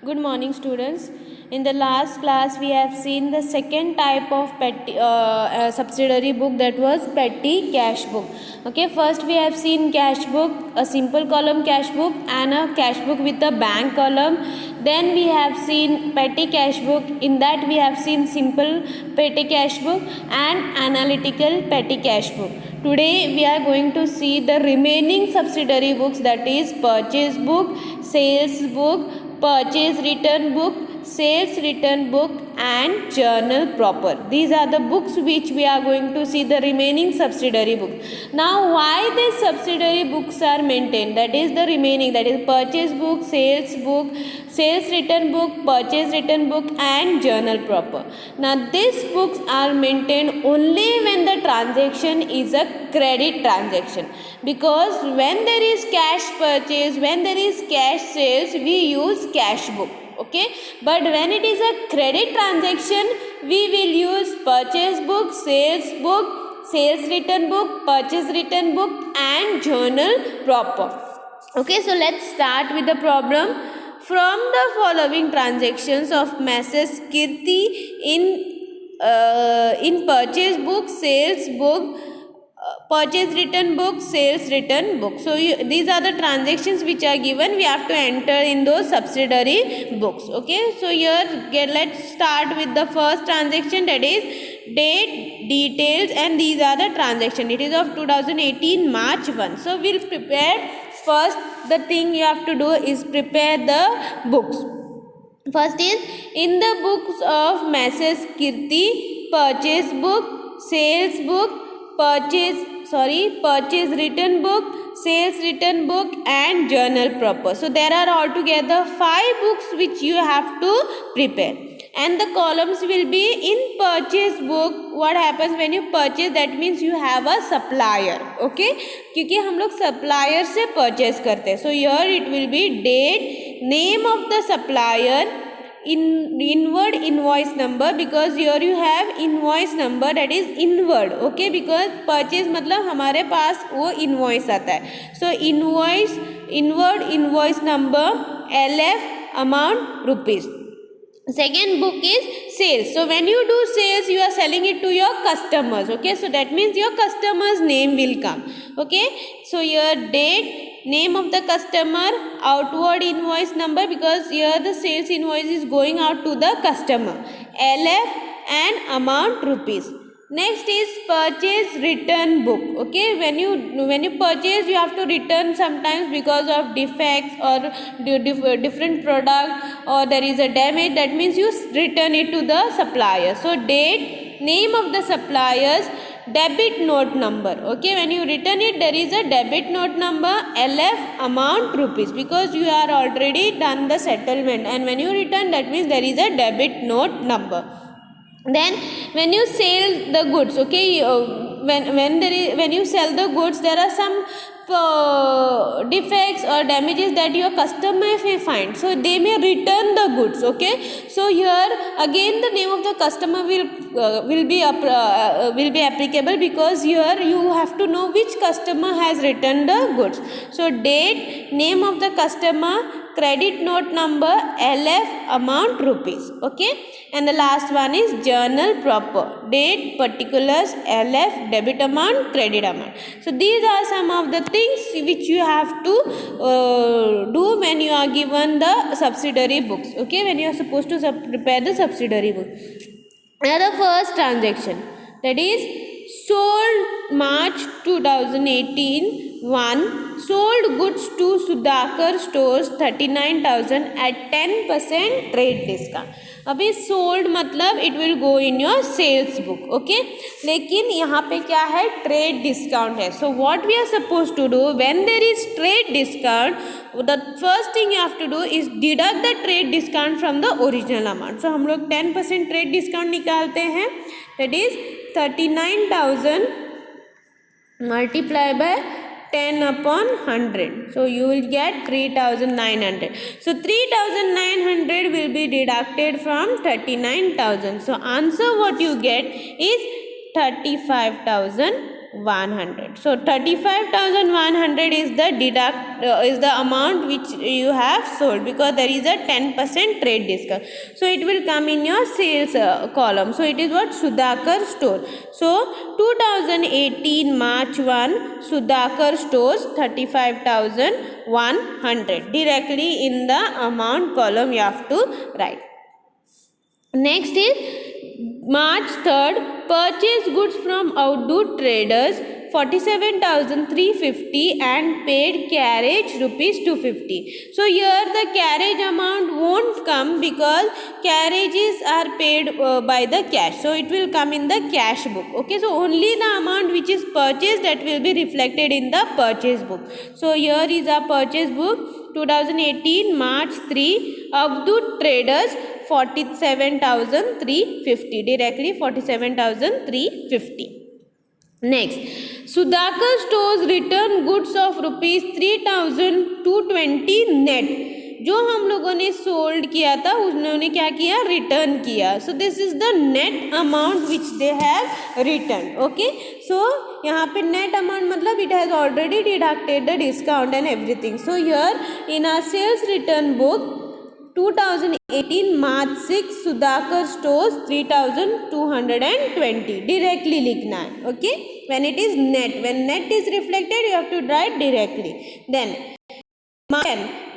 Good morning, students. In the last class, we have seen the second type of subsidiary book, that was petty cash book. Okay, first we have seen cash book, a simple column cash book, and a cash book with a bank column. Then we have seen petty cash book. In that, we have seen simple petty cash book and analytical petty cash book. Today we are going to see the remaining subsidiary books, that is purchase book, sales book, purchase return book, sales return book, and journal proper. These are the books which we are going to see, the remaining subsidiary books. Now why these subsidiary books are maintained, that is the remaining, that is purchase book, sales return book, purchase return book, and journal proper. Now these books are maintained only when the transaction is a credit transaction, because when there is cash purchase, when there is cash sales, we use cash book. Okay, but when it is a credit transaction, we will use purchase book, sales return book, purchase return book, and journal proper. Okay, so let's start with the problem. From the following transactions of Messrs. Kirti in purchase book, sales book, purchase return book, sales return book. So these are the transactions which are given. We have to enter in those subsidiary books. Okay, so here let's start with the first transaction, that is date, details, and these are the transaction. It is of 2018 March 1. So we'll prepare first. The thing you have to do is prepare the books. First is, in the books of Messrs. Kirti, purchase book, sales book, purchase return book, sales return book, and journal proper. So there are altogether 5 books which you have to prepare, and the columns will be in purchase book. What happens when you purchase, that means you have a supplier. Okay, क्योंकि हम लोग supplier से purchase करते हैं. So here it will be date, name of the supplier, inward invoice number, because here you have invoice number, that is inward. Okay, because purchase मतलब हमारे पास वो invoice आता है. So inward invoice number, LF, amount, rupees. Second book is sales. So when you do sales, you are selling it to your customers. Okay, so that means your customer's name will come. Okay, so your date, name of the customer, outward invoice number, because here the sales invoice is going out to the customer, LF, and amount, rupees. Next is purchase return book. Okay, when you purchase, you have to return sometimes because of defects or different product, or there is a damage. That means you return it to the supplier. So date, name of the suppliers, debit note number. Okay, when you return it, there is a debit note number, LF, amount, rupees, because you are already done the settlement, and when you return, that means there is a debit note number. Then when you sell the goods, okay, when you sell the goods, there are some defects or damages that your customer may find, so they may return the goods. Okay, so here again the name of the customer will be applicable, because here you have to know which customer has returned the goods. So date, name of the customer, credit note number, LF, amount, rupees. Okay, and the last one is journal proper, date, particulars, LF, debit amount, credit amount. So these are some of the things which you have to do when you are given the subsidiary books. Okay, when you are supposed to prepare the subsidiary book. Now the first transaction, that is sold March 2018 1, sold goods to Sudhakar Stores 39,000 at 10% trade discount. अभी sold मतलब it will go in your sales book. Okay, लेकिन यहाँ पे क्या है, trade discount है. So what we are suppose to do when there is trade discount, the first thing you have to do is deduct the trade discount from the original amount. So हम लोग 10% trade discount निकालते हैं, that is 39,000 multiply by 10 upon 100. So you will get 3,900. So 3,900 will be deducted from 39,000. So answer what you get is 35,000 35,100. So 35,100 is the amount which you have sold, because there is a 10% trade discount. So it will come in your sales column. So it is what? Sudhakar store. So 2018 March 1, Sudhakar stores 35,100. Directly in the amount column you have to write. Next is March 3rd, purchase goods from outdoor traders 47,350 and paid carriage rupees 250. So here the carriage amount won't come because carriages are paid by the cash. So it will come in the cash book. Okay, so only the amount which is purchased, that will be reflected in the purchase book. So here is our purchase book. 2018 March 3, Avdut Traders 47,350. Directly 47,350. Next, Sudhakar stores return goods of rupees 3,220 net. जो हम लोगों ने sold किया था उन्होंने क्या किया? Return किया. So this is the net amount which they have return. Okay, so यहाँ पे नेट अमाउंट मतलब it has already deducted the discount and everything. So here in our sales return book 2018 March 6, Sudhakar stores 3,220. Directly लिखना है. Okay, when it is net, when net is reflected you have to write directly. Then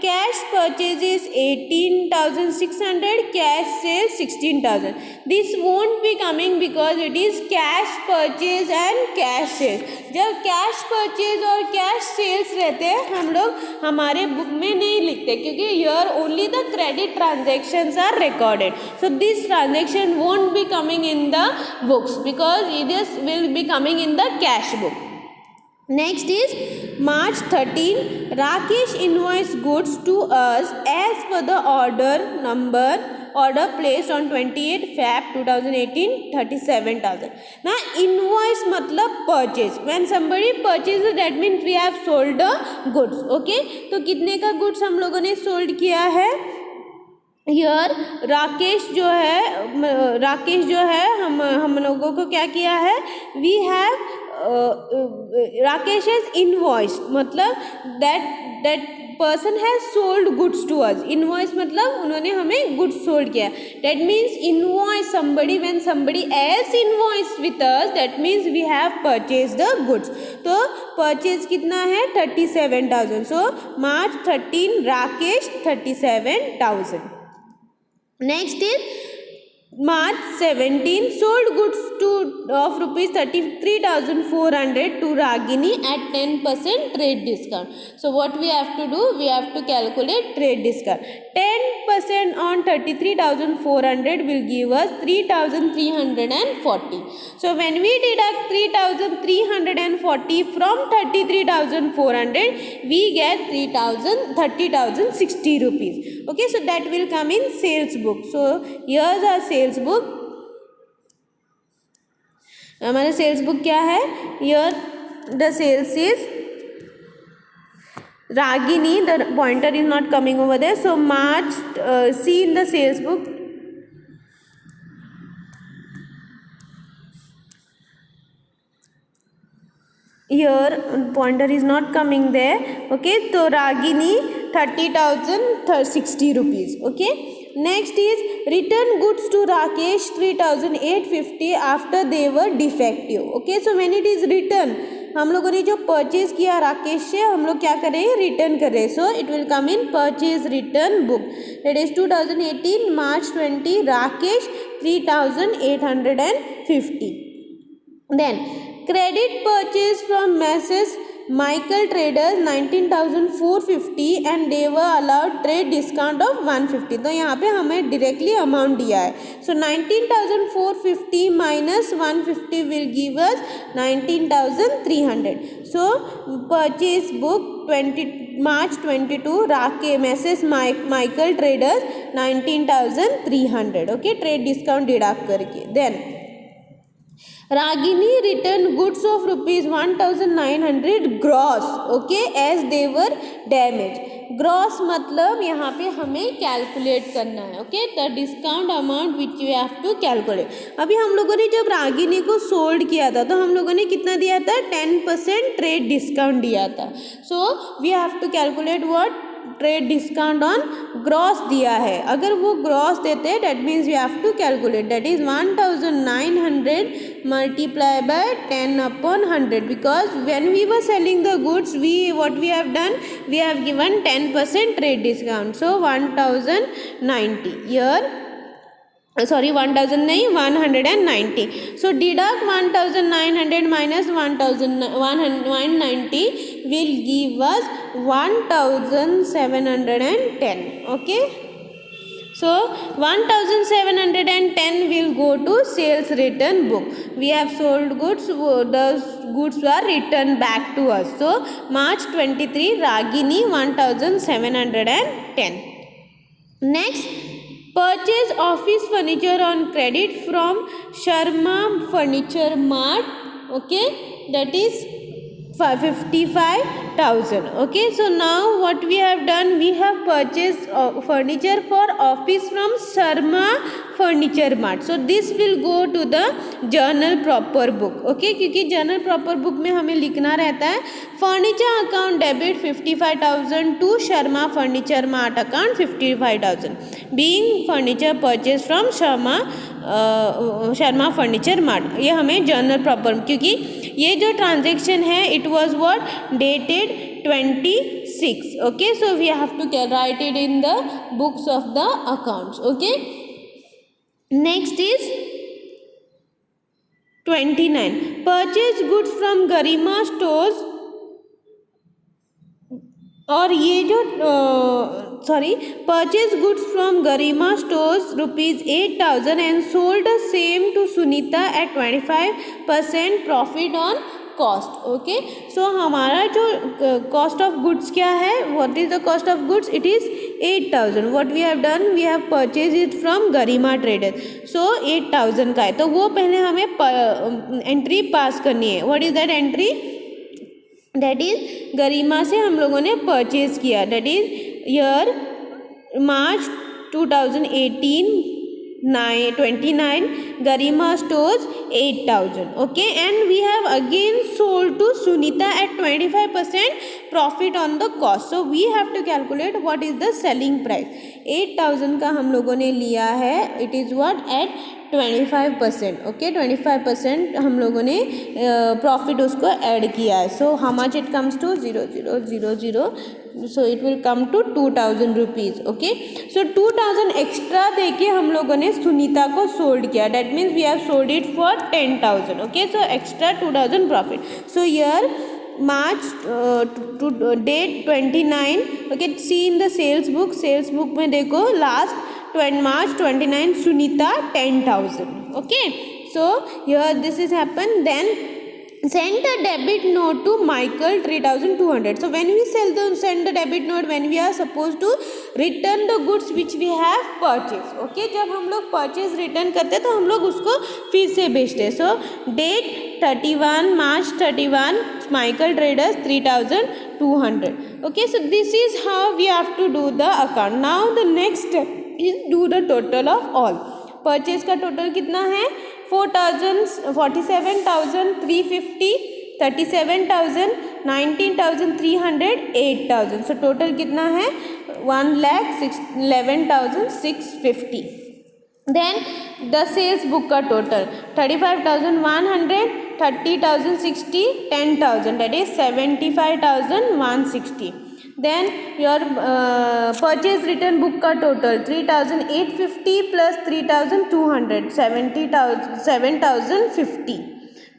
cash purchases 18,600, cash sales 16,000. This won't be coming because it is cash purchase and cash sales. जब cash purchase और cash sales रहते हैं हम लोग हमारे book में नहीं लिखते, क्योंकि here only the credit transactions are recorded. So this transaction won't be coming in the books because this will be coming in the cash book. Next is March 13, Rakesh invoiced goods to us as per the order placed on 28 Feb 2018 37,000. Now invoice मतलब purchase. When somebody purchases that means we have sold the goods. Okay, तो कितने का goods हम लोगों ने sold किया है? Here Rakesh जो है हम लोगों को क्या किया है? We have Rakesh has invoiced मतलब that person has sold goods to us. Invoice मतलब उन्होंने हमें goods sold किया. That means invoice somebody, when somebody else invoice with us, that means we have purchased the goods. तो purchase कितना है? 37,000. So March 13 Rakesh 37,000. Next is March 17, sold goods of rupees 33,400 to Ragini at 10% trade discount. So what we have to do? We have to calculate trade discount. 10% on 33,400 will give us 3,340. So when we deduct 3,340 from 33,400, we get 30,060 rupees. Okay, so that will come in sales book. So here's our sales book. हमारा sales book क्या है? Here the sales is Ragini. The pointer is not coming over there. So March, see in the sales book. Here pointer is not coming there. Okay, so Ragini 30,060 rupees. Okay. Next is return goods to Rakesh 3,850 after they were defective. Okay, so when it is return, हम लोगों ने जो purchase किया राकेश से हम लोग क्या कर रहे हैं? रिटर्न कर रहे हैं. सो it will come in purchase return book. That is 2018 March 20 Rakesh 3,850. Then credit purchase from Messrs Michael Traders 19,450 and they were allowed trade discount of 150. तो यहाँ पे हमें directly amount दिया है. So 19,450 minus 150 will give us 19,300. So purchase book March 22 Messrs Michael Traders 19,300. Okay, trade discount deduct करके. Then Ragini returned goods of rupees 1900 gross, okay, as they were damaged. Gross मतलब यहाँ पे हमें calculate करना है, okay, the discount amount which you have to calculate. अभी हम लोगों ने जब रागिनी को सोल्ड किया था तो हम लोगों ने कितना दिया था, 10% ट्रेड डिस्काउंट दिया था. So we have to calculate what, trade discount on gross दिया है. अगर वो ग्रॉस देते हैं, that means we have to calculate, that is 1900 multiply by 10 upon 100, because when we were selling the goods, what we have done, we have given 10% trade discount. So 1090 here, sorry, 1000 nahi, 190. So deduct 1900 minus 1190 will give us 1710, okay. So 1710 will go to sales return book. We have sold goods, those goods were returned back to us. So March 23, Ragini 1710. Next, purchase office furniture on credit from Sharma Furniture Mart, okay, that is 55,000. Okay, so now what we have done, we have purchased furniture for office from Sharma Furniture Mart. So this will go to the journal proper book, okay, क्योंकि journal proper book में हमें लिखना रहता है furniture account debit 55,000 to Sharma Furniture Mart account 55,000, being furniture purchased from Sharma furniture mart. ये हमें journal proper, क्योंकि ये जो ट्रांजेक्शन है it was what, dated 26, okay. So we have to write it in the books of the accounts, okay. Next is 29, purchase goods from Garima stores. और ये जो purchase goods from Garima stores rupees 8,000 and sold the same to Sunita at 25% profit on cost, okay. So हमारा जो cost of goods क्या है, what is the cost of goods, it is 8,000. what we have done, we have purchased it from Garima traders, so 8,000 का है, तो वो पहले हमें एंट्री पास करनी है. what is that entry, that is गरिमा से हम लोगों ने परचेज किया, that is year March 2018 29, Garima stores 8,000, okay, and we have again sold to Sunita at 25% profit on the cost. So we have to calculate what is the selling price. 8,000 का हम लोगों ने लिया है, it is what, at 25%, okay, 25% हम लोगों ने profit उसको ऐड किया है. So how much it comes to 0000, so it will come to 2,000 rupees, okay. So 2,000 extra देके हम लोगों ने सुनीता को सोल्ड किया, that means we have sold it for 10,000, okay. So extra 2,000 profit. So year March to date 29, okay, see in the sales book में देखो last March 29 Sunita 10,000, okay. So here this is happened. Then send a debit note to Michael 3,200. So when we send the debit note, when we are supposed to return the goods which we have purchased, okay. जब हम लोग purchase return करते हैं तो हम लोग उसको फिर से बेचते हैं. सो date 31 March 31 Michael Traders 3,200, okay. So this is how we have to do the account. Now the next step is do the total of all. Purchase का टोटल कितना है, 47,350, 37,000, 19,300, 8,000. सो टोटल कितना है, 1,11,650. देन द सेल्स बुक का total 35,100, 30,060, 10,000, that is 75,160. Then your purchase return book का total 3,850 plus 3,200, 7,050.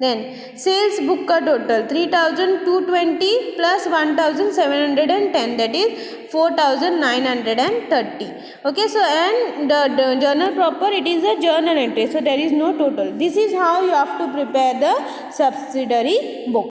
Then sales book का total 3,220 plus 1,710, that is 4,930. Okay, so and the journal proper, it is a journal entry, so there is no total. This is how you have to prepare the subsidiary book.